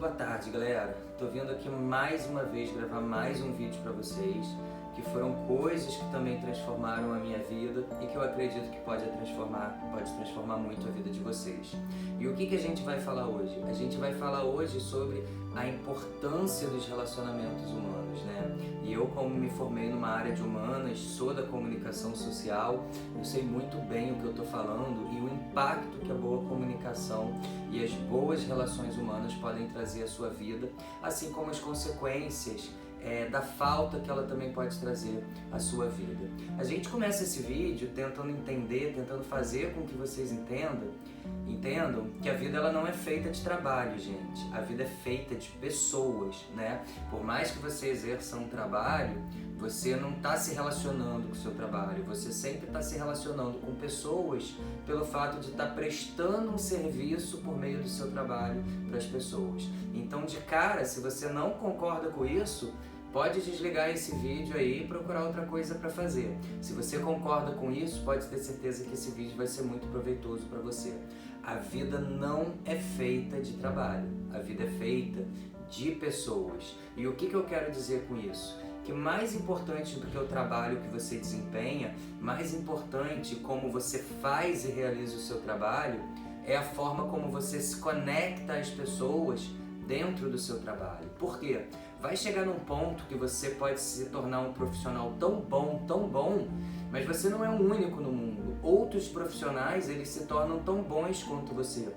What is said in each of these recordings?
Boa tarde, galera. Tô vindo aqui mais uma vez gravar mais um vídeo para vocês, que foram coisas que também transformaram a minha vida e que eu acredito que pode transformar muito a vida de vocês. E o que a gente vai falar hoje? A gente vai falar hoje sobre a importância dos relacionamentos humanos, né? E eu, como me formei numa área de humanas, sou da comunicação social, eu sei muito bem o que eu tô falando e o impacto que a boa comunicação e as boas relações humanas podem trazer à sua vida, assim como as consequências da falta que ela também pode trazer à sua vida. A gente começa esse vídeo tentando entender, tentando fazer com que vocês entendam que a vida ela não é feita de trabalho, gente. A vida é feita de pessoas, né? Por mais que você exerça um trabalho, você não está se relacionando com o seu trabalho, você sempre está se relacionando com pessoas pelo fato de estar prestando um serviço por meio do seu trabalho para as pessoas. Então, de cara, se você não concorda com isso, pode desligar esse vídeo aí e procurar outra coisa para fazer. Se você concorda com isso, pode ter certeza que esse vídeo vai ser muito proveitoso para você. A vida não é feita de trabalho, a vida é feita de pessoas. E o que eu quero dizer com isso? Que mais importante do que o trabalho que você desempenha, mais importante como você faz e realiza o seu trabalho, é a forma como você se conecta às pessoas dentro do seu trabalho. Por quê? Vai chegar num ponto que você pode se tornar um profissional tão bom, mas você não é o único no mundo. Outros profissionais, eles se tornam tão bons quanto você.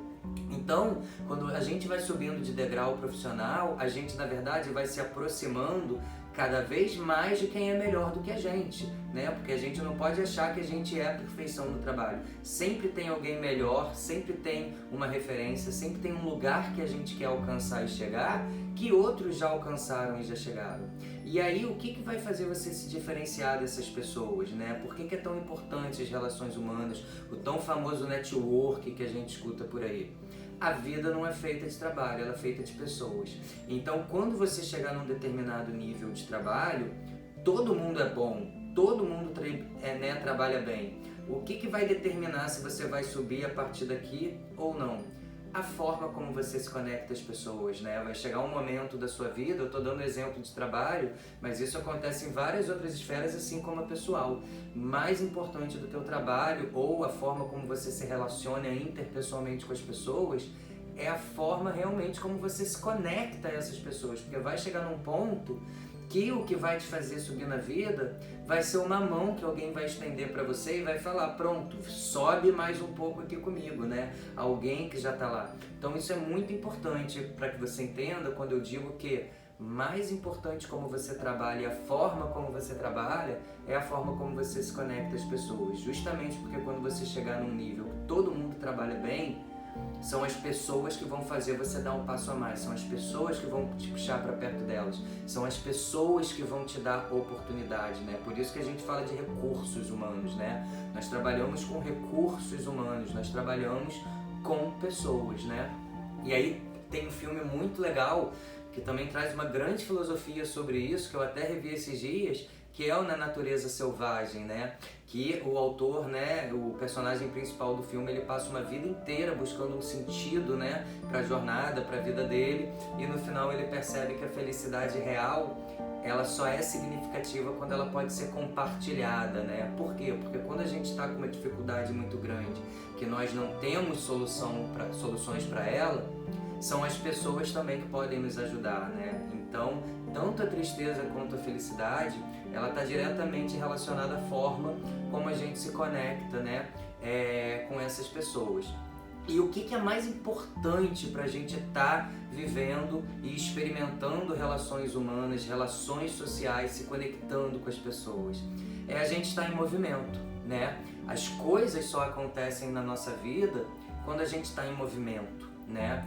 Então, quando a gente vai subindo de degrau profissional, a gente, na verdade, vai se aproximando cada vez mais de quem é melhor do que a gente, né? Porque a gente não pode achar que a gente é a perfeição no trabalho. Sempre tem alguém melhor, sempre tem uma referência, sempre tem um lugar que a gente quer alcançar e chegar, que outros já alcançaram e já chegaram. E aí, o que vai fazer você se diferenciar dessas pessoas, né? Por que é tão importante as relações humanas, o tão famoso network que a gente escuta por aí? A vida não é feita de trabalho, ela é feita de pessoas. Então, quando você chegar num determinado nível de trabalho, todo mundo é bom, todo mundo trabalha bem. O que vai determinar se você vai subir a partir daqui ou não? A forma como você se conecta às pessoas, né? Vai chegar um momento da sua vida, eu estou dando exemplo de trabalho, mas isso acontece em várias outras esferas, assim como a pessoal. Mais importante do que o trabalho ou a forma como você se relaciona interpessoalmente com as pessoas é a forma realmente como você se conecta a essas pessoas, porque vai chegar num ponto que o que vai te fazer subir na vida vai ser uma mão que alguém vai estender para você e vai falar, pronto, sobe mais um pouco aqui comigo, né? Alguém que já está lá. Então isso é muito importante para que você entenda quando eu digo que mais importante como você trabalha e a forma como você trabalha é a forma como você se conecta às pessoas. Justamente porque quando você chegar num nível que todo mundo trabalha bem, são as pessoas que vão fazer você dar um passo a mais, são as pessoas que vão te puxar para perto delas, são as pessoas que vão te dar oportunidade, né? Por isso que a gente fala de recursos humanos, né? Nós trabalhamos com recursos humanos, nós trabalhamos com pessoas, né? E aí tem um filme muito legal que também traz uma grande filosofia sobre isso, que eu até revi esses dias, que é o Na Natureza Selvagem, né? Que o autor, né, o personagem principal do filme, ele passa uma vida inteira buscando um sentido, né, para a jornada, para a vida dele, e no final ele percebe que a felicidade real, ela só é significativa quando ela pode ser compartilhada, né? Por quê? Porque quando a gente está com uma dificuldade muito grande, que nós não temos soluções para ela, são as pessoas também que podem nos ajudar, né? Então, tanto a tristeza quanto a felicidade, ela está diretamente relacionada à forma como a gente se conecta, né, com essas pessoas. E o que é mais importante para a gente estar vivendo e experimentando relações humanas, relações sociais, se conectando com as pessoas? É a gente estar em movimento, né? As coisas só acontecem na nossa vida quando a gente está em movimento, né?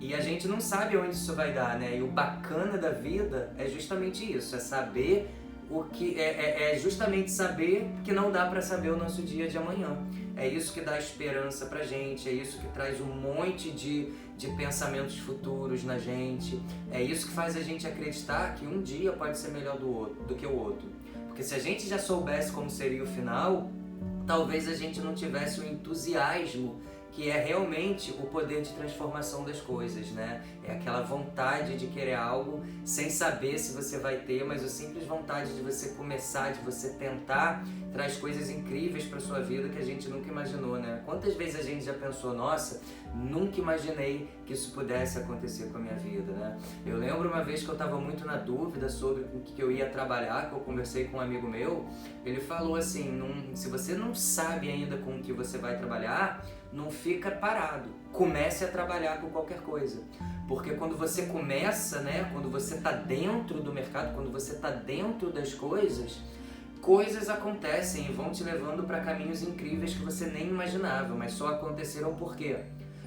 E a gente não sabe onde isso vai dar, né? E o bacana da vida é justamente isso, é saber o que é justamente saber que não dá para saber o nosso dia de amanhã. É isso que dá esperança pra gente, é isso que traz um monte de pensamentos futuros na gente, é isso que faz a gente acreditar que um dia pode ser melhor do que o outro. Porque se a gente já soubesse como seria o final, talvez a gente não tivesse o entusiasmo que é realmente o poder de transformação das coisas, né? É aquela vontade de querer algo sem saber se você vai ter, mas a simples vontade de você começar, de você tentar, traz coisas incríveis para sua vida que a gente nunca imaginou, né? Quantas vezes a gente já pensou, nossa, nunca imaginei que isso pudesse acontecer com a minha vida, né? Eu lembro uma vez que eu estava muito na dúvida sobre o que eu ia trabalhar, que eu conversei com um amigo meu, ele falou assim, se você não sabe ainda com o que você vai trabalhar, não fica parado, comece a trabalhar com qualquer coisa, porque quando você começa, né, quando você está dentro do mercado, quando você está dentro das coisas acontecem e vão te levando para caminhos incríveis que você nem imaginava, mas só aconteceram por quê?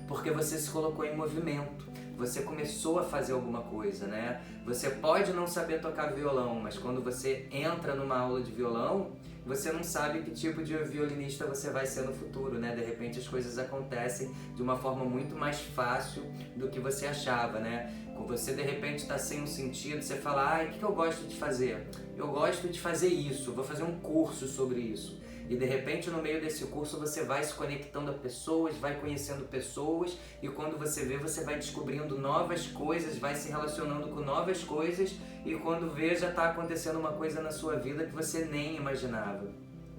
Porque você se colocou em movimento, você começou a fazer alguma coisa, né? Você pode não saber tocar violão, mas quando você entra numa aula de violão, você não sabe que tipo de violinista você vai ser no futuro, né? De repente as coisas acontecem de uma forma muito mais fácil do que você achava, né? Quando você de repente está sem um sentido, você fala, o que eu gosto de fazer? Eu gosto de fazer isso, vou fazer um curso sobre isso. E de repente no meio desse curso você vai se conectando a pessoas, vai conhecendo pessoas e quando você vê, você vai descobrindo novas coisas, vai se relacionando com novas coisas e quando vê, já está acontecendo uma coisa na sua vida que você nem imaginava,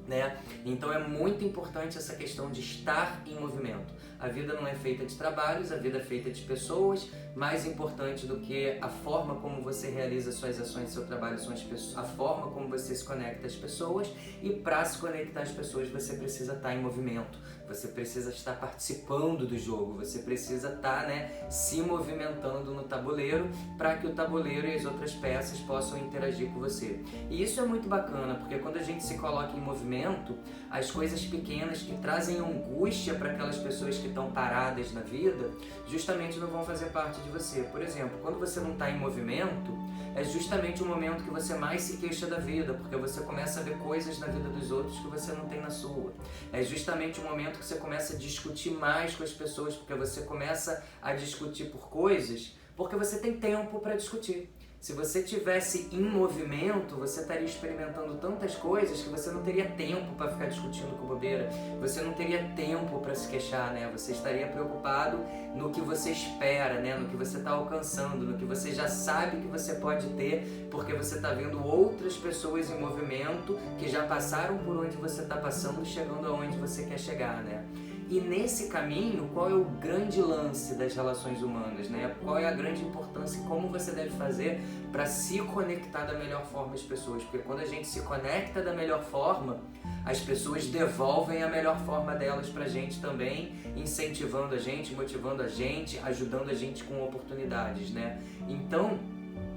né? Então é muito importante essa questão de estar em movimento. A vida não é feita de trabalhos, a vida é feita de pessoas. Mais importante do que a forma como você realiza suas ações, seu trabalho, são as pessoas, a forma como você se conecta às pessoas, e para se conectar às pessoas você precisa estar em movimento, você precisa estar participando do jogo, você precisa estar, né, se movimentando no tabuleiro para que o tabuleiro e as outras peças possam interagir com você. E isso é muito bacana, porque quando a gente se coloca em movimento, as coisas pequenas que trazem angústia para aquelas pessoas que estão paradas na vida, justamente não vão fazer parte de você. Por exemplo, quando você não está em movimento, é justamente o momento que você mais se queixa da vida, porque você começa a ver coisas na vida dos outros que você não tem na sua. É justamente o momento que você começa a discutir mais com as pessoas, porque você começa a discutir por coisas, porque você tem tempo para discutir. Se você tivesse em movimento, você estaria experimentando tantas coisas que você não teria tempo para ficar discutindo com bobeira, você não teria tempo para se queixar, né? Você estaria preocupado no que você espera, né? No que você está alcançando, no que você já sabe que você pode ter, porque você está vendo outras pessoas em movimento que já passaram por onde você está passando, chegando aonde você quer chegar, né? E nesse caminho, qual é o grande lance das relações humanas, né? Qual é a grande importância e como você deve fazer para se conectar da melhor forma às pessoas? Porque quando a gente se conecta da melhor forma, as pessoas devolvem a melhor forma delas pra gente também, incentivando a gente, motivando a gente, ajudando a gente com oportunidades, né? Então,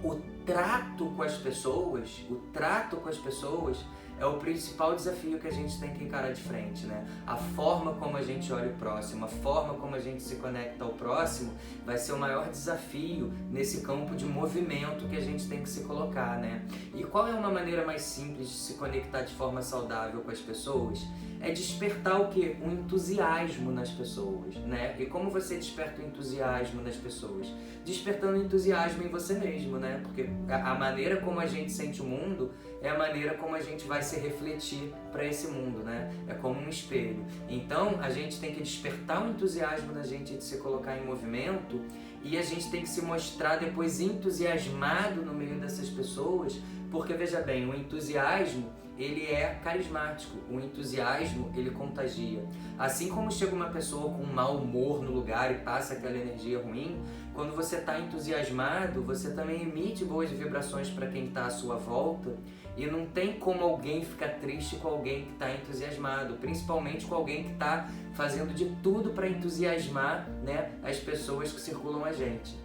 o trato com as pessoas é o principal desafio que a gente tem que encarar de frente, né? A forma como a gente olha o próximo, a forma como a gente se conecta ao próximo vai ser o maior desafio nesse campo de movimento que a gente tem que se colocar, né? E qual é uma maneira mais simples de se conectar de forma saudável com as pessoas? É despertar o quê? Um entusiasmo nas pessoas, né? E como você desperta o entusiasmo nas pessoas? Despertando entusiasmo em você mesmo, né? Porque a maneira como a gente sente o mundo é a maneira como a gente vai se refletir para esse mundo, né? É como um espelho. Então, a gente tem que despertar o entusiasmo na gente de se colocar em movimento e a gente tem que se mostrar depois entusiasmado no meio dessas pessoas, porque, veja bem, o entusiasmo, ele é carismático, o entusiasmo, ele contagia. Assim como chega uma pessoa com um mau humor no lugar e passa aquela energia ruim, quando você está entusiasmado, você também emite boas vibrações para quem está à sua volta, e não tem como alguém ficar triste com alguém que está entusiasmado, principalmente com alguém que está fazendo de tudo para entusiasmar, né, as pessoas que circulam a gente.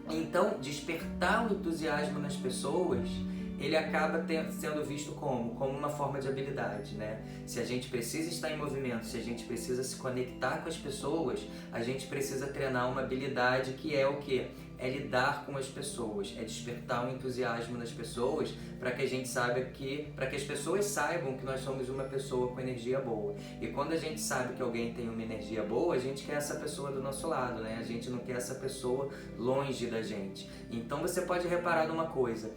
Então, despertar o entusiasmo nas pessoas, ele acaba sendo visto como uma forma de habilidade, né? Se a gente precisa estar em movimento, se a gente precisa se conectar com as pessoas, a gente precisa treinar uma habilidade que é o quê? É lidar com as pessoas, é despertar um entusiasmo nas pessoas para que a gente saiba para que as pessoas saibam que nós somos uma pessoa com energia boa. E quando a gente sabe que alguém tem uma energia boa, a gente quer essa pessoa do nosso lado, né? A gente não quer essa pessoa longe da gente. Então você pode reparar numa coisa: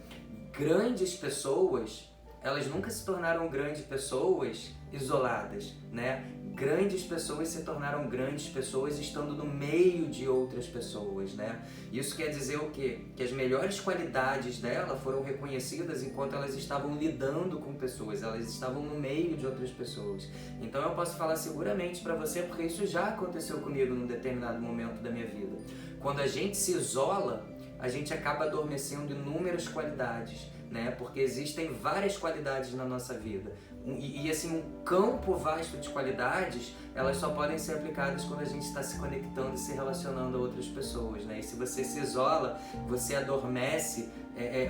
grandes pessoas, elas nunca se tornaram grandes pessoas isoladas, né? grandes pessoas se tornaram grandes pessoas estando no meio de outras pessoas, né? Isso quer dizer o quê? Que as melhores qualidades dela foram reconhecidas enquanto elas estavam lidando com pessoas, elas estavam no meio de outras pessoas. Então eu posso falar seguramente para você, porque isso já aconteceu comigo num determinado momento da minha vida. Quando a gente se isola, a gente acaba adormecendo inúmeras qualidades, né? Porque existem várias qualidades na nossa vida. E assim, um campo vasto de qualidades, elas só podem ser aplicadas quando a gente está se conectando e se relacionando a outras pessoas, né? E se você se isola, você adormece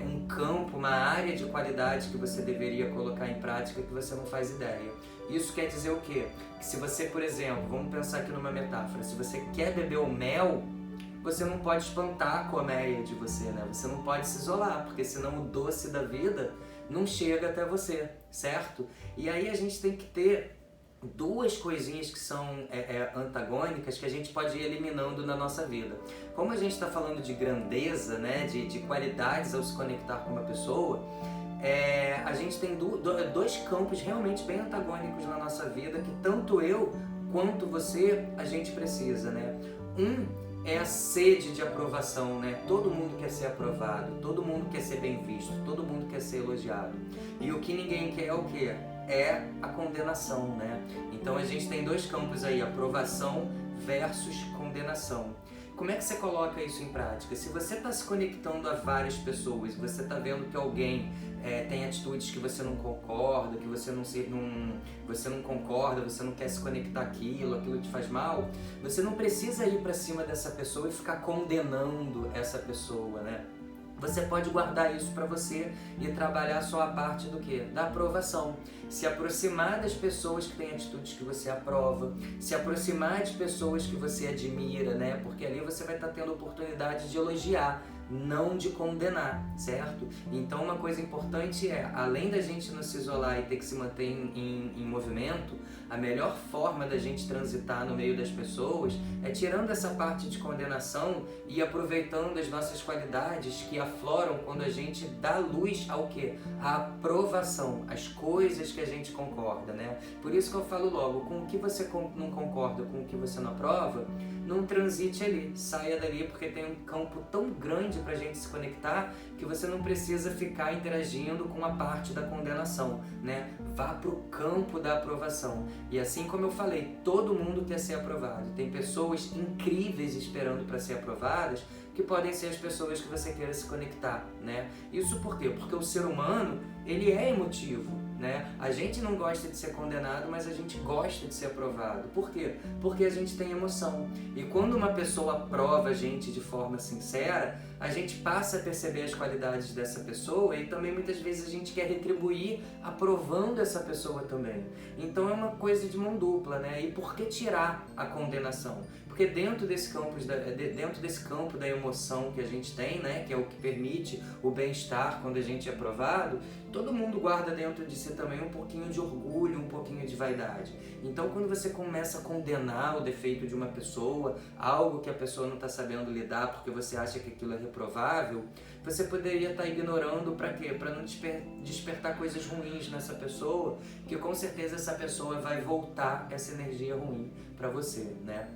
um campo, uma área de qualidade que você deveria colocar em prática que você não faz ideia. Isso quer dizer o quê? Que se você, por exemplo, vamos pensar aqui numa metáfora, se você quer beber o mel, você não pode espantar a colmeia de você, né? Você não pode se isolar, porque senão o doce da vida não chega até você, certo? E aí a gente tem que ter duas coisinhas que são antagônicas que a gente pode ir eliminando na nossa vida. Como a gente está falando de grandeza, né? De qualidades ao se conectar com uma pessoa, a gente tem dois campos realmente bem antagônicos na nossa vida que tanto eu quanto você, a gente precisa, né? É a sede de aprovação, né? Todo mundo quer ser aprovado, todo mundo quer ser bem visto, todo mundo quer ser elogiado. E o que ninguém quer é o quê? É a condenação, né? Então a gente tem dois campos aí, aprovação versus condenação. Como é que você coloca isso em prática? Se você está se conectando a várias pessoas, você está vendo que alguém tem atitudes que você não concorda, que você não concorda, você não quer se conectar aquilo te faz mal, você não precisa ir para cima dessa pessoa e ficar condenando essa pessoa, né? Você pode guardar isso para você e trabalhar só a parte do quê? Da aprovação. Se aproximar das pessoas que têm atitudes que você aprova, se aproximar de pessoas que você admira, né? Porque ali você vai estar tendo oportunidade de elogiar, não de condenar, certo? Então uma coisa importante além da gente não se isolar e ter que se manter em movimento, a melhor forma da gente transitar no meio das pessoas é tirando essa parte de condenação e aproveitando as nossas qualidades que afloram quando a gente dá luz ao quê? A aprovação, as coisas que a gente concorda, né? Por isso que eu falo logo, com o que você não concorda, com o que você não aprova, não transite ali, saia dali, porque tem um campo tão grande pra gente se conectar que você não precisa ficar interagindo com a parte da condenação, né? Vá pro campo da aprovação. E assim como eu falei, todo mundo quer ser aprovado. Tem pessoas incríveis esperando para ser aprovadas, que podem ser as pessoas que você queira se conectar, né? Isso por quê? Porque o ser humano, ele é emotivo, né? A gente não gosta de ser condenado, mas a gente gosta de ser aprovado. Por quê? Porque a gente tem emoção. E quando uma pessoa aprova a gente de forma sincera, a gente passa a perceber as qualidades dessa pessoa e também muitas vezes a gente quer retribuir aprovando essa pessoa também. Então é uma coisa de mão dupla, né? E por que tirar a condenação? Porque dentro desse campo da emoção que a gente tem, né, que é o que permite o bem-estar quando a gente é aprovado, todo mundo guarda dentro de si também um pouquinho de orgulho, um pouquinho de vaidade. Então quando você começa a condenar o defeito de uma pessoa, algo que a pessoa não está sabendo lidar porque você acha que aquilo é reprovável, você poderia estar ignorando para quê? Para não despertar coisas ruins nessa pessoa, que com certeza essa pessoa vai voltar essa energia ruim para você, né?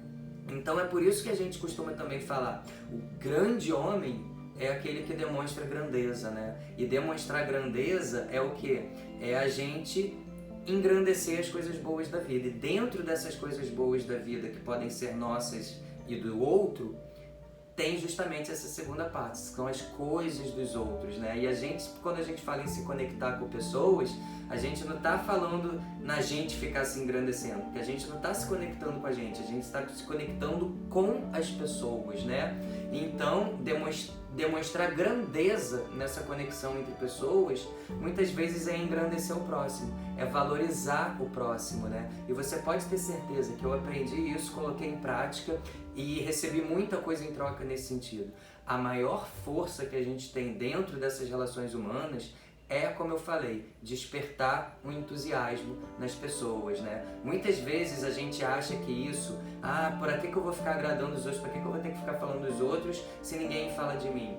Então é por isso que a gente costuma também falar, o grande homem é aquele que demonstra grandeza, né? E demonstrar grandeza é o quê? É a gente engrandecer as coisas boas da vida. E dentro dessas coisas boas da vida que podem ser nossas e do outro, tem justamente essa segunda parte, que são as coisas dos outros, né? E a gente, quando a gente fala em se conectar com pessoas, a gente não está falando na gente ficar se engrandecendo, porque a gente não está se conectando com a gente está se conectando com as pessoas, né? Então, demonstrar grandeza nessa conexão entre pessoas, muitas vezes é engrandecer o próximo, é valorizar o próximo, né? E você pode ter certeza que eu aprendi isso, coloquei em prática e recebi muita coisa em troca nesse sentido. A maior força que a gente tem dentro dessas relações humanas é, como eu falei, despertar um entusiasmo nas pessoas, né? Muitas vezes a gente acha que isso, por que eu vou ficar agradando os outros, para que eu vou ter que ficar falando dos outros se ninguém fala de mim?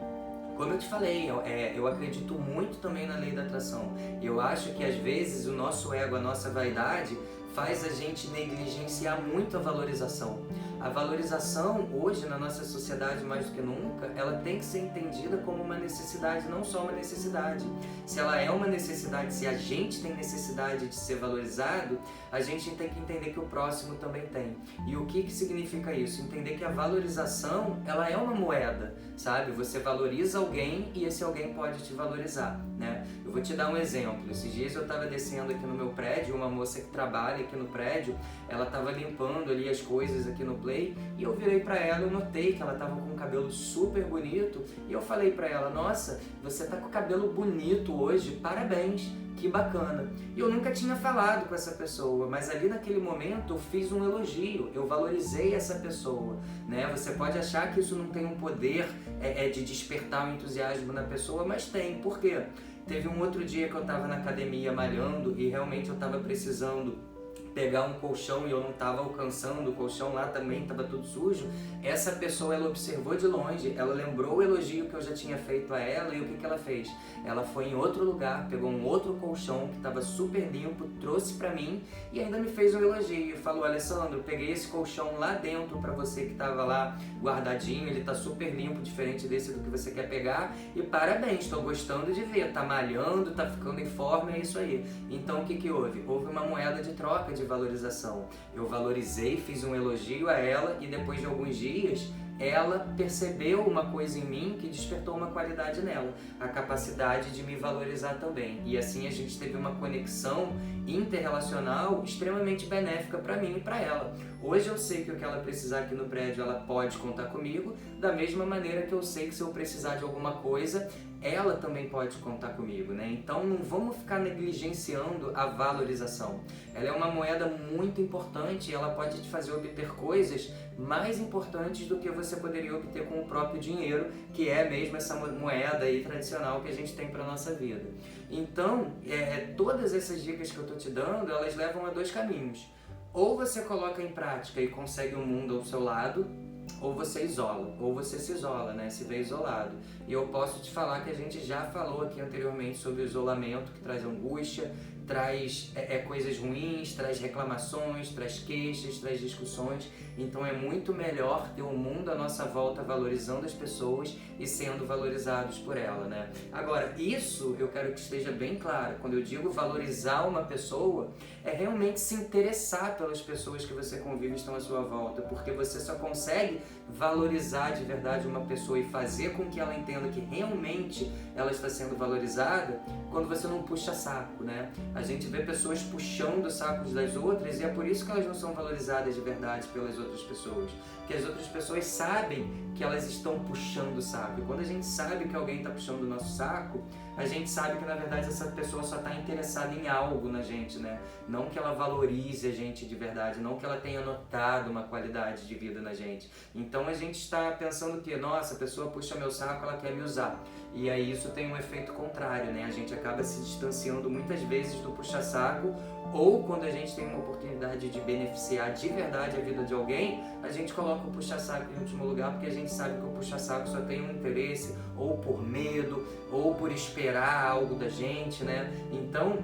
Como eu te falei, eu acredito muito também na lei da atração. Eu acho que às vezes o nosso ego, a nossa vaidade, faz a gente negligenciar muito a valorização. A valorização, hoje, na nossa sociedade, mais do que nunca, ela tem que ser entendida como uma necessidade, não só uma necessidade. Se ela é uma necessidade, se a gente tem necessidade de ser valorizado, a gente tem que entender que o próximo também tem. E o que significa isso? Entender que a valorização, ela é uma moeda, sabe? Você valoriza alguém e esse alguém pode te valorizar, né? Eu vou te dar um exemplo. Esses dias eu estava descendo aqui no meu prédio, uma moça que trabalha aqui no prédio, ela estava limpando ali as coisas aqui no Play e eu virei para ela, eu notei que ela estava com um cabelo super bonito e eu falei para ela, nossa, você tá com o cabelo bonito hoje, parabéns, que bacana. E eu nunca tinha falado com essa pessoa, mas ali naquele momento eu fiz um elogio, eu valorizei essa pessoa, né? Você pode achar que isso não tem um poder de despertar o entusiasmo na pessoa, mas tem. Por quê? Teve um outro dia que eu estava na academia malhando e realmente eu estava precisando pegar um colchão e eu não estava alcançando, o colchão lá também estava tudo sujo. Essa pessoa, ela observou de longe, ela lembrou o elogio que eu já tinha feito a ela e o que ela fez? Ela foi em outro lugar, pegou um outro colchão que estava super limpo, trouxe para mim e ainda me fez um elogio. Falou, Alessandro, peguei esse colchão lá dentro para você que estava lá guardadinho, ele está super limpo, diferente desse do que você quer pegar e parabéns, estou gostando de ver, tá malhando, tá ficando em forma, é isso aí. Então o que houve? Houve uma moeda de troca de valorização. Eu valorizei, fiz um elogio a ela e depois de alguns dias ela percebeu uma coisa em mim que despertou uma qualidade nela, a capacidade de me valorizar também. E assim a gente teve uma conexão interrelacional extremamente benéfica para mim e para ela. Hoje eu sei que o que ela precisar aqui no prédio, ela pode contar comigo, da mesma maneira que eu sei que se eu precisar de alguma coisa, ela também pode contar comigo, né? Então não vamos ficar negligenciando a valorização. Ela é uma moeda muito importante e ela pode te fazer obter coisas mais importantes do que você poderia obter com o próprio dinheiro, que é mesmo essa moeda aí tradicional que a gente tem para nossa vida. Então, todas essas dicas que eu estou te dando, elas levam a dois caminhos. Ou você coloca em prática e consegue um mundo ao seu lado, ou você isola, ou você se isola, né? Se vê isolado. E eu posso te falar que a gente já falou aqui anteriormente sobre o isolamento, que traz angústia, traz coisas ruins, traz reclamações, traz queixas, traz discussões. Então é muito melhor ter o mundo à nossa volta valorizando as pessoas e sendo valorizados por ela, né? Agora, isso eu quero que esteja bem claro. Quando eu digo valorizar uma pessoa, é realmente se interessar pelas pessoas que você convive e estão à sua volta, porque você só consegue valorizar de verdade uma pessoa e fazer com que ela entenda que realmente ela está sendo valorizada quando você não puxa saco, né? A gente vê pessoas puxando sacos das outras e é por isso que elas não são valorizadas de verdade pelas outras pessoas. Porque as outras pessoas sabem que elas estão puxando o saco. E quando a gente sabe que alguém está puxando o nosso saco, a gente sabe que na verdade essa pessoa só está interessada em algo na gente, né? Não que ela valorize a gente de verdade, não que ela tenha notado uma qualidade de vida na gente. Então a gente está pensando que, nossa, a pessoa puxa meu saco, ela quer me usar. E aí isso tem um efeito contrário, né? A gente acaba se distanciando muitas vezes do puxa-saco, ou quando a gente tem uma oportunidade de beneficiar de verdade a vida de alguém, a gente coloca o puxa-saco em último lugar, porque a gente sabe que o puxa-saco só tem um interesse, ou por medo, ou por esperar algo da gente, né? Então,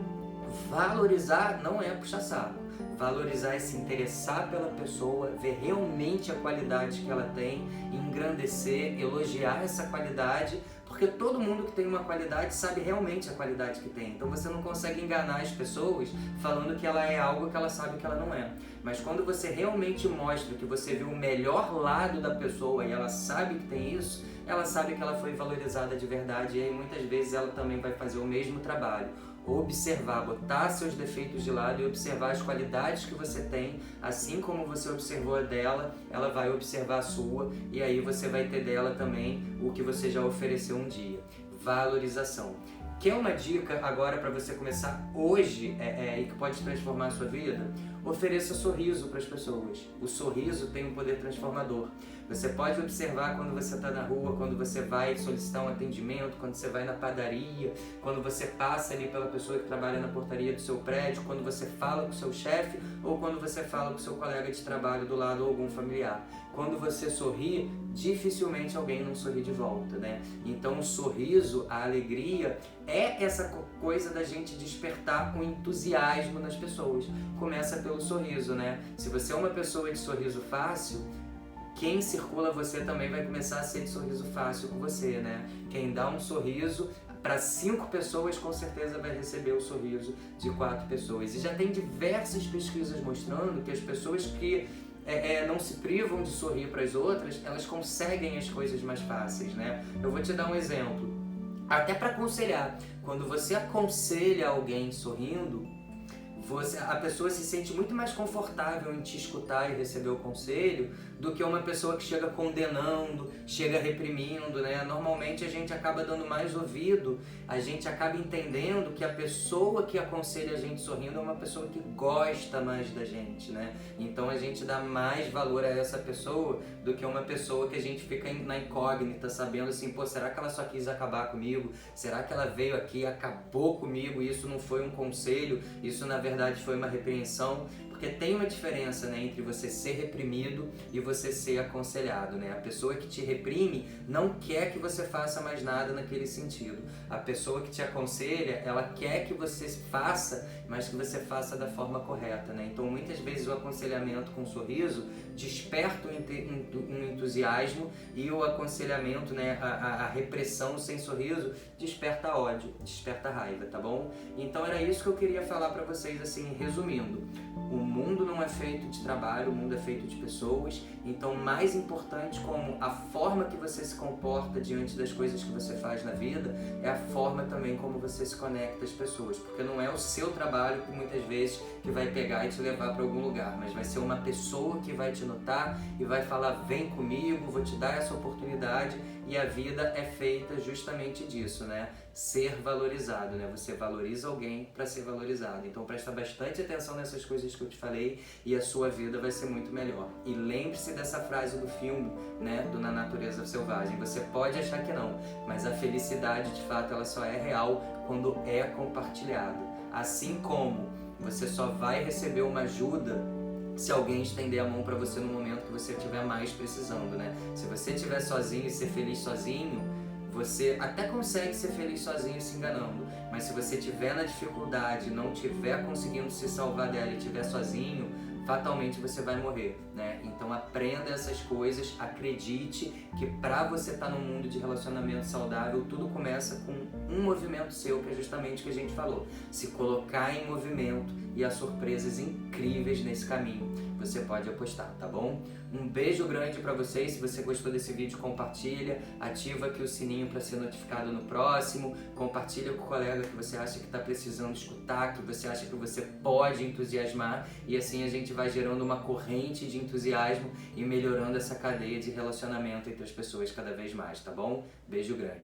valorizar não é puxa-saco. Valorizar é se interessar pela pessoa, ver realmente a qualidade que ela tem, engrandecer, elogiar essa qualidade, porque todo mundo que tem uma qualidade sabe realmente a qualidade que tem. Então você não consegue enganar as pessoas falando que ela é algo que ela sabe que ela não é. Mas quando você realmente mostra que você viu o melhor lado da pessoa e ela sabe que tem isso, ela sabe que ela foi valorizada de verdade e aí muitas vezes ela também vai fazer o mesmo trabalho. Observar, botar seus defeitos de lado e observar as qualidades que você tem, assim como você observou a dela, ela vai observar a sua e aí você vai ter dela também o que você já ofereceu um dia. Valorização. Quer uma dica agora para você começar hoje e que pode transformar a sua vida? Ofereça sorriso para as pessoas. O sorriso tem um poder transformador. Você pode observar quando você está na rua, quando você vai solicitar um atendimento, quando você vai na padaria, quando você passa ali pela pessoa que trabalha na portaria do seu prédio, quando você fala com o seu chefe ou quando você fala com o seu colega de trabalho do lado ou algum familiar. Quando você sorri, dificilmente alguém não sorri de volta, né? Então o sorriso, a alegria, é essa coisa da gente despertar um entusiasmo nas pessoas. Começa pelo pelo sorriso, né? Se você é uma pessoa de sorriso fácil, quem circula você também vai começar a ser de sorriso fácil com você, né? Quem dá um sorriso para 5 pessoas, com certeza vai receber o sorriso de 4 pessoas. E já tem diversas pesquisas mostrando que as pessoas que não se privam de sorrir para as outras, elas conseguem as coisas mais fáceis, né? Eu vou te dar um exemplo. Até para aconselhar, quando você aconselha alguém sorrindo, a pessoa se sente muito mais confortável em te escutar e receber o conselho do que uma pessoa que chega condenando, chega reprimindo, né? Normalmente a gente acaba dando mais ouvido, a gente acaba entendendo que a pessoa que aconselha a gente sorrindo é uma pessoa que gosta mais da gente, né? Então a gente dá mais valor a essa pessoa do que uma pessoa que a gente fica na incógnita, sabendo assim, pô, será que ela só quis acabar comigo? Será que ela veio aqui e acabou comigo e isso não foi um conselho? Isso na verdade foi uma repreensão? Porque tem uma diferença, né, entre você ser reprimido e você ser aconselhado, né? A pessoa que te reprime não quer que você faça mais nada naquele sentido. A pessoa que te aconselha, ela quer que você faça, mas que você faça da forma correta, né? Então muitas vezes o aconselhamento com sorriso desperta um entusiasmo e o aconselhamento, né, a repressão sem sorriso desperta ódio, desperta raiva, tá bom? Então era isso que eu queria falar pra vocês, assim, resumindo. O mundo não é feito de trabalho, o mundo é feito de pessoas, então mais importante como a forma que você se comporta diante das coisas que você faz na vida, é a forma também como você se conecta às pessoas, porque não é o seu trabalho que muitas vezes que vai pegar e te levar para algum lugar, mas vai ser uma pessoa que vai te notar e vai falar, vem comigo, vou te dar essa oportunidade, e a vida é feita justamente disso, né? Ser valorizado, né? Você valoriza alguém para ser valorizado. Então presta bastante atenção nessas coisas que eu te falei e a sua vida vai ser muito melhor. E lembre-se dessa frase do filme, né? Do Na Natureza Selvagem. Você pode achar que não, mas a felicidade de fato ela só é real quando é compartilhada. Assim como você só vai receber uma ajuda se alguém estender a mão para você no momento que você estiver mais precisando, né? Se você estiver sozinho e ser feliz sozinho, você até consegue ser feliz sozinho se enganando, mas se você estiver na dificuldade, não estiver conseguindo se salvar dela e estiver sozinho, fatalmente você vai morrer, né? Então aprenda essas coisas, acredite que para você estar num mundo de relacionamento saudável, tudo começa com um movimento seu, que é justamente o que a gente falou. Se colocar em movimento e há surpresas incríveis nesse caminho. Você pode apostar, tá bom? Um beijo grande para vocês. Se você gostou desse vídeo, compartilha, ativa aqui o sininho para ser notificado no próximo, compartilha com o colega que você acha que está precisando escutar, que você acha que você pode entusiasmar, e assim a gente vai gerando uma corrente de entusiasmo e melhorando essa cadeia de relacionamento entre as pessoas cada vez mais, tá bom? Beijo grande.